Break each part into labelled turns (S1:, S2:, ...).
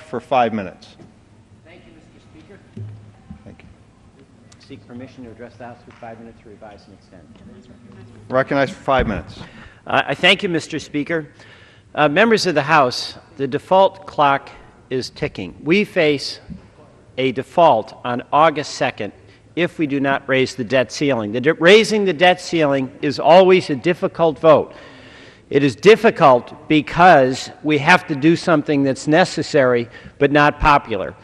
S1: for 5 minutes.
S2: Thank you, Mr. Speaker.
S1: Thank you.
S2: Seek permission to address the House with 5 minutes to revise and extend.
S1: Recognized for 5 minutes.
S2: I thank you, Mr. Speaker. Members of the House, the default clock is ticking. We face a default on August 2nd if we do not raise the debt ceiling. Raising the debt ceiling is always a difficult vote. It is difficult because we have to do something that's necessary but not popular.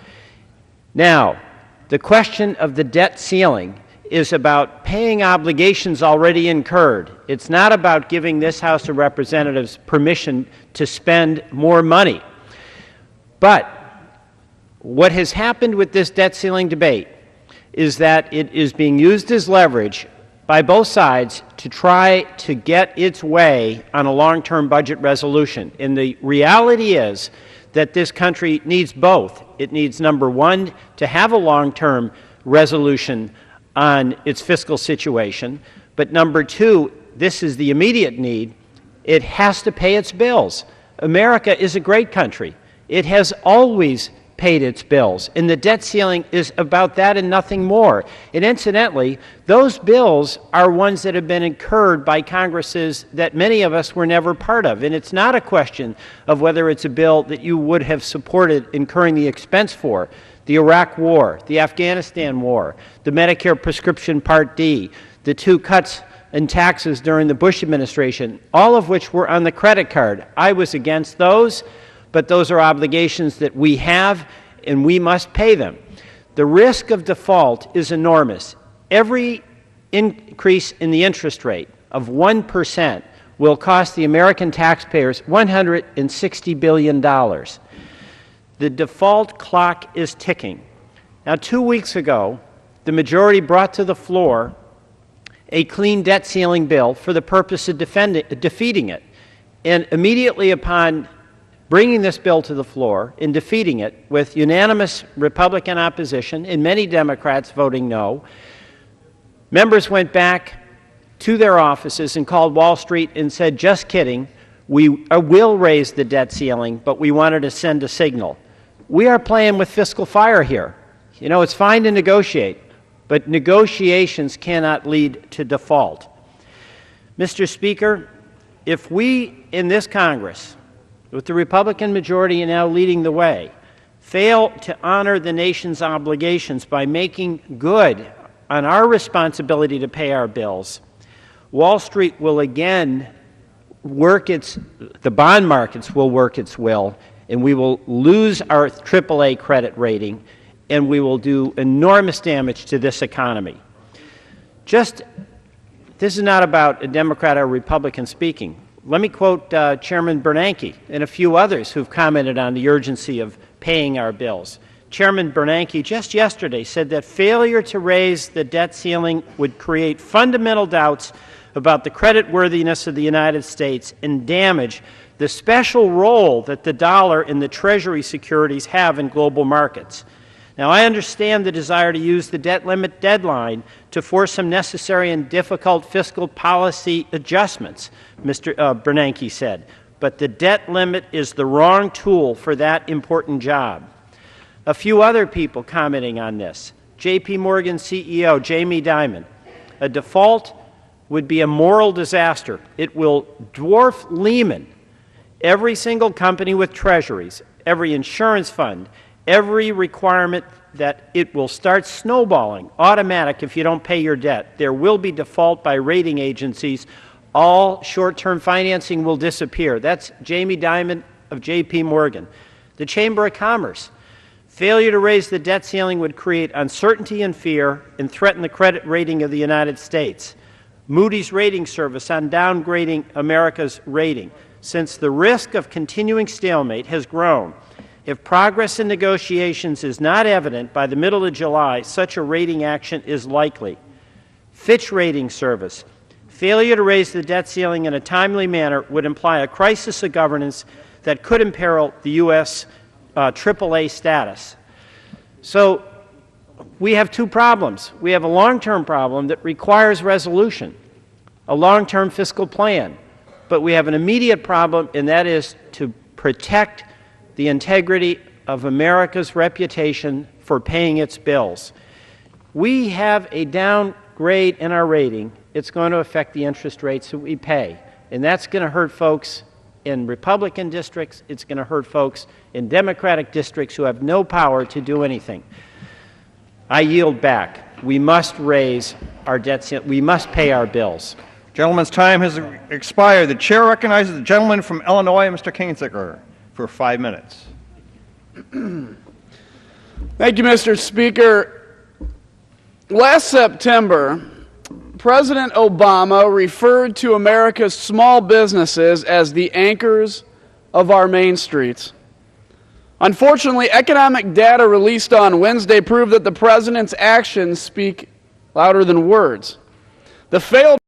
S2: Now, the question of the debt ceiling is about paying obligations already incurred. It's not about giving this House of Representatives permission to spend more money. But what has happened with this debt ceiling debate is that it is being used as leverage by both sides to try to get its way on a long-term budget resolution. And the reality is that this country needs both. It needs, number one, to have a long-term resolution on its fiscal situation, but number two, this is the immediate need, it has to pay its bills. America is a great country. It has always paid its bills, and the debt ceiling is about that and nothing more. And incidentally, those bills are ones that have been incurred by Congresses that many of us were never part of, and it's not a question of whether it's a bill that you would have supported incurring the expense for. The Iraq War, the Afghanistan War, the Medicare Prescription Part D, the 2 cuts in taxes during the Bush administration, all of which were on the credit card. I was against those, but those are obligations that we have, and we must pay them. The risk of default is enormous. Every increase in the interest rate of 1% will cost the American taxpayers $160 billion. The default clock is ticking. Now, 2 weeks ago, the majority brought to the floor a clean debt ceiling bill for the purpose of defeating it. And immediately upon bringing this bill to the floor and defeating it with unanimous Republican opposition and many Democrats voting no, members went back to their offices and called Wall Street and said, just kidding, we will raise the debt ceiling, but we wanted to send a signal. We are playing with fiscal fire here. You know, it's fine to negotiate, but negotiations cannot lead to default. Mr. Speaker, if we in this Congress, with the Republican majority now leading the way, fail to honor the nation's obligations by making good on our responsibility to pay our bills, Wall Street will again the bond markets will work its will, and we will lose our AAA credit rating, and we will do enormous damage to this economy. This is not about a Democrat or Republican speaking. Let me quote Chairman Bernanke and a few others who've commented on the urgency of paying our bills. Chairman Bernanke just yesterday said that failure to raise the debt ceiling would create fundamental doubts about the creditworthiness of the United States and damage the special role that the dollar and the Treasury securities have in global markets. Now, I understand the desire to use the debt limit deadline to force some necessary and difficult fiscal policy adjustments, Mr. Bernanke said, but the debt limit is the wrong tool for that important job. A few other people commenting on this. J.P. Morgan CEO Jamie Dimon, a default would be a moral disaster. It will dwarf Lehman. Every single company with treasuries, every insurance fund, every requirement that it will start snowballing, automatic if you don't pay your debt. There will be default by rating agencies. All short-term financing will disappear. That's Jamie Dimon of J.P. Morgan. The Chamber of Commerce. Failure to raise the debt ceiling would create uncertainty and fear and threaten the credit rating of the United States. Moody's rating service on downgrading America's rating. Since the risk of continuing stalemate has grown, if progress in negotiations is not evident by the middle of July, such a rating action is likely. Fitch Rating Service. Failure to raise the debt ceiling in a timely manner would imply a crisis of governance that could imperil the U.S. AAA status. So we have two problems. We have a long-term problem that requires resolution, a long-term fiscal plan. But we have an immediate problem, and that is to protect the integrity of America's reputation for paying its bills. We have a downgrade in our rating. It's going to affect the interest rates that we pay, and that's going to hurt folks in Republican districts. It's going to hurt folks in Democratic districts who have no power to do anything. I yield back. We must raise our debt. We must pay our bills.
S1: Gentleman's time has expired. The chair recognizes the gentleman from Illinois, Mr. Kinzinger, for 5 minutes.
S3: Thank you, Mr. Speaker. Last September, President Obama referred to America's small businesses as the anchors of our main streets. Unfortunately, economic data released on Wednesday proved that the president's actions speak louder than words. The failed